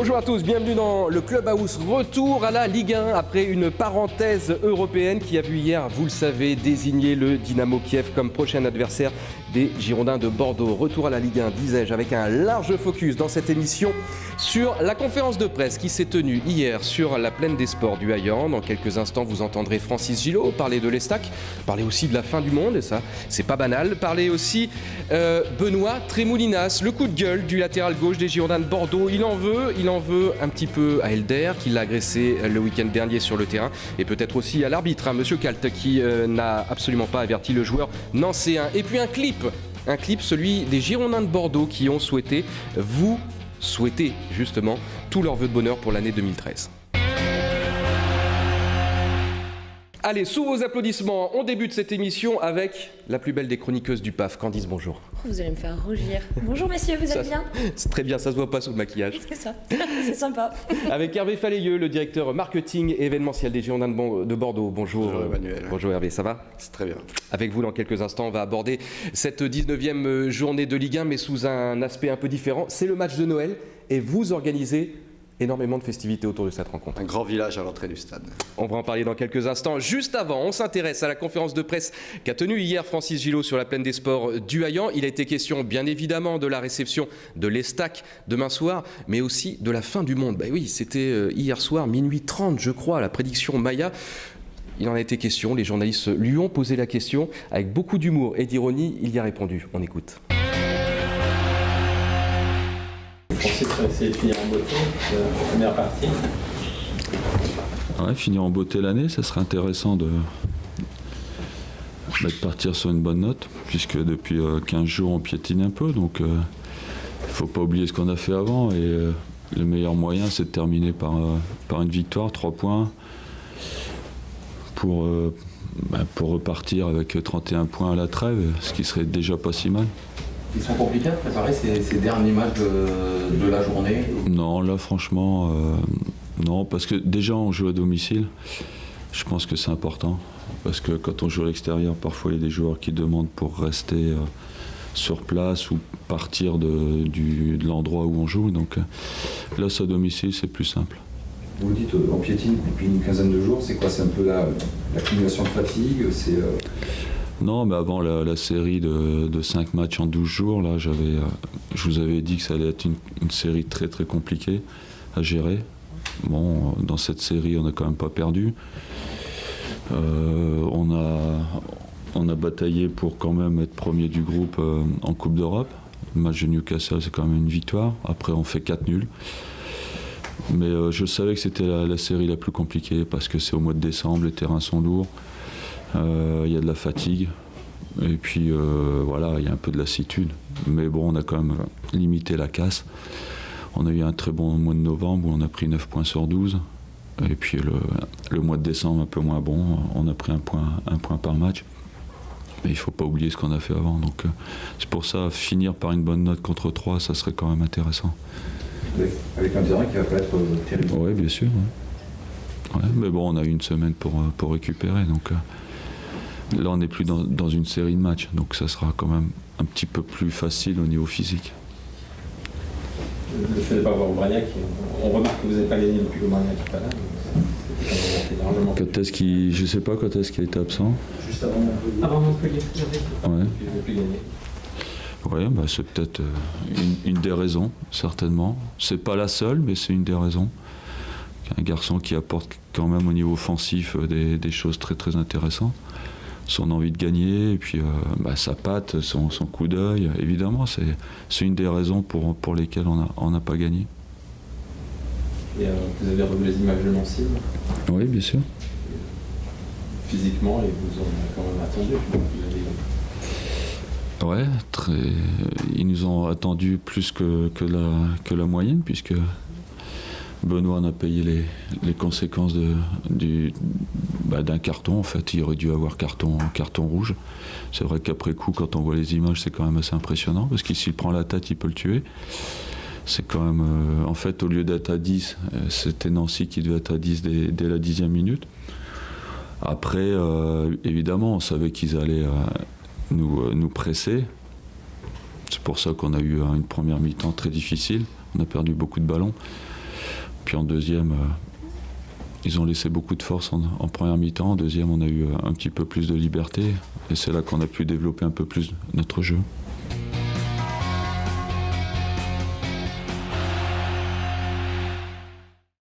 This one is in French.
Bonjour à tous, bienvenue dans le Clubhouse. Retour à la Ligue 1 après une parenthèse européenne qui a vu hier, vous le savez, désigner le Dynamo Kiev comme prochain adversaire des Girondins de Bordeaux. Retour à la Ligue 1, disais-je, avec un large focus dans cette émission sur la conférence de presse qui s'est tenue hier sur la plaine des sports du Haillan. Dans quelques instants, vous entendrez Francis Gillot parler de l'Estac, parler aussi de la fin du monde, et ça, c'est pas banal. Parler aussi Benoît Trémoulinas, le coup de gueule du latéral gauche des Girondins de Bordeaux. Il en veut un petit peu à Elder, qui l'a agressé le week-end dernier sur le terrain, et peut-être aussi à l'arbitre, Monsieur Kalt, qui n'a absolument pas averti le joueur nancéen. Et puis un clip, celui des Girondins de Bordeaux qui ont souhaité justement tous leurs vœux de bonheur pour l'année 2013. Allez, sous vos applaudissements, on débute cette émission avec la plus belle des chroniqueuses du PAF. Candice, bonjour. Vous allez me faire rougir. Bonjour messieurs, vous allez bien ? C'est très bien, ça se voit pas sous le maquillage. C'est ça, c'est sympa. Avec Hervé Faléieux, le directeur marketing et événementiel des Girondins de Bordeaux. Bonjour. Bonjour Emmanuel. Bonjour Hervé, ça va ? C'est très bien. Avec vous, dans quelques instants, on va aborder cette 19e journée de Ligue 1, mais sous un aspect un peu différent. C'est le match de Noël et vous organisez énormément de festivités autour de cette rencontre. Un grand village à l'entrée du stade. On va en parler dans quelques instants. Juste avant, on s'intéresse à la conférence de presse qu'a tenue hier Francis Gillot sur la plaine des sports du Haillan. Il a été question, bien évidemment, de la réception de l'Estac demain soir, mais aussi de la fin du monde. Ben oui, c'était hier soir, minuit 30, je crois, la prédiction Maya. Il en a été question, les journalistes lui ont posé la question. Avec beaucoup d'humour et d'ironie, il y a répondu. On écoute. Vous pensez que ça va essayer de finir en beauté, la première partie ? Ouais, finir en beauté l'année, ça serait intéressant de partir sur une bonne note, puisque depuis 15 jours on piétine un peu, donc il ne faut pas oublier ce qu'on a fait avant, et le meilleur moyen c'est de terminer par une victoire, 3 points, pour repartir avec 31 points à la trêve, ce qui serait déjà pas si mal. Ils sont compliqués à préparer ces derniers matchs de la journée ? Non, là franchement, non, parce que déjà on joue à domicile, je pense que c'est important, parce que quand on joue à l'extérieur, parfois il y a des joueurs qui demandent pour rester sur place ou partir de l'endroit où on joue, donc là c'est à domicile, c'est plus simple. Vous dites on piétine depuis une quinzaine de jours, c'est quoi ? C'est un peu l'accumulation de fatigue ? Non, mais avant la série de 5 matchs en 12 jours, là, je vous avais dit que ça allait être une série très très compliquée à gérer. Bon, dans cette série, on n'a quand même pas perdu. On a bataillé pour quand même être premier du groupe en Coupe d'Europe. Le match de Newcastle, c'est quand même une victoire. Après, on fait 4 nuls. Mais je savais que c'était la série la plus compliquée parce que c'est au mois de décembre, les terrains sont lourds. Il y a de la fatigue et puis voilà, il y a un peu de lassitude, mais bon, on a quand même limité la casse. On a eu un très bon mois de novembre où on a pris 9 points sur 12, et puis le mois de décembre un peu moins bon, on a pris un point par match, mais il ne faut pas oublier ce qu'on a fait avant, donc c'est pour ça, finir par une bonne note contre 3, ça serait quand même intéressant. Avec un terrain qui va pas être terrible. Oui, bien sûr. Ouais. Ouais, mais bon, on a eu une semaine pour récupérer, donc là on n'est plus dans une série de matchs, donc ça sera quand même un petit peu plus facile au niveau physique. Le fait de ne pas avoir Aubragnac, on remarque que vous n'avez pas gagné depuis que Aubragnac n'est pas là. Je ne sais pas quand est-ce qu'il était absent. Juste avant Montpellier. Avant Montpellier, ouais. il ne plus gagner. Oui, bah c'est peut-être une des raisons, certainement. C'est pas la seule, mais c'est une des raisons. Un garçon qui apporte quand même au niveau offensif des choses très très intéressantes. Son envie de gagner, et puis sa patte, son coup d'œil, évidemment, c'est une des raisons pour lesquelles on n'a pas gagné. Et vous avez revu les images de Nancy ? Oui, bien sûr. Physiquement, et vous en avez quand même attendu. Ouais, ils nous ont attendu plus que la moyenne, puisque Benoît en a payé les conséquences d'un carton. En fait, il aurait dû avoir carton rouge. C'est vrai qu'après coup, quand on voit les images, c'est quand même assez impressionnant, parce qu'il s'il prend la tête, il peut le tuer. C'est quand même... en fait, au lieu d'être à 10, c'était Nancy qui devait être à 10 dès la 10e minute. Après, évidemment, on savait qu'ils allaient nous presser. C'est pour ça qu'on a eu une première mi-temps très difficile. On a perdu beaucoup de ballons. Puis en deuxième, ils ont laissé beaucoup de force en première mi-temps. En deuxième, on a eu un petit peu plus de liberté. Et c'est là qu'on a pu développer un peu plus notre jeu.